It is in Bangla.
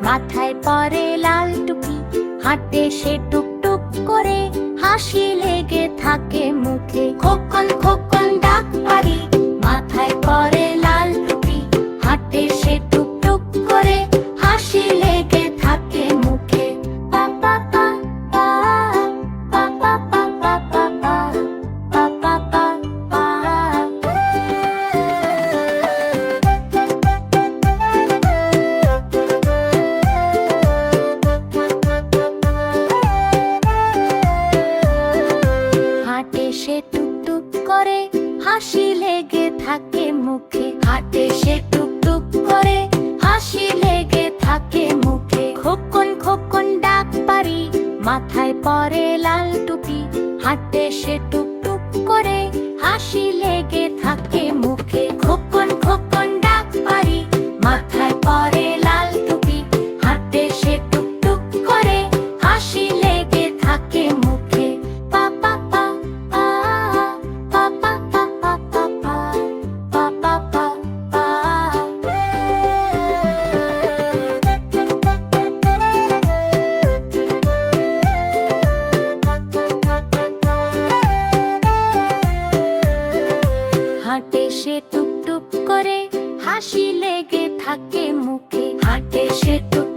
মাথায় পরে লাল টুপি, হাঁটে সে টুকটুক করে, হাসি লেগে থাকে মুখে। খোকন খোকন ডাক পারি, মাথায় পরে লাল টুপি, হাঁটে সে টুকটুক করে, হাসি লেগে থাকে মুখে। পা পা পা পা, পা পা পা পা পা পা, পা পা পা পা। হাঁটে সে টুকটুক করে, হাসি লেগে থাকে মুখে। হাঁটে সে টুকটুক করে, হাসি লেগে থাকে মুখে। খোকন খোকন ডাক পারি, মাথায় পরে লাল টুপি, হাঁটে সে টুকটুক করে, হাসি লেগে থাকে মুখে। খোকন খোকন ডাক পারি, মাথায় পরে লাল টুপি, হাঁটে সে টুকটুক করে, হাসি লেগে থাকে মুখে। পা পা পা পা, পা পা পা পা পা পা, পা পা পা পা। হাঁটে সে টুকটুক করে, হাসি লেগে থাকে মুখে। হাঁটে সে টুক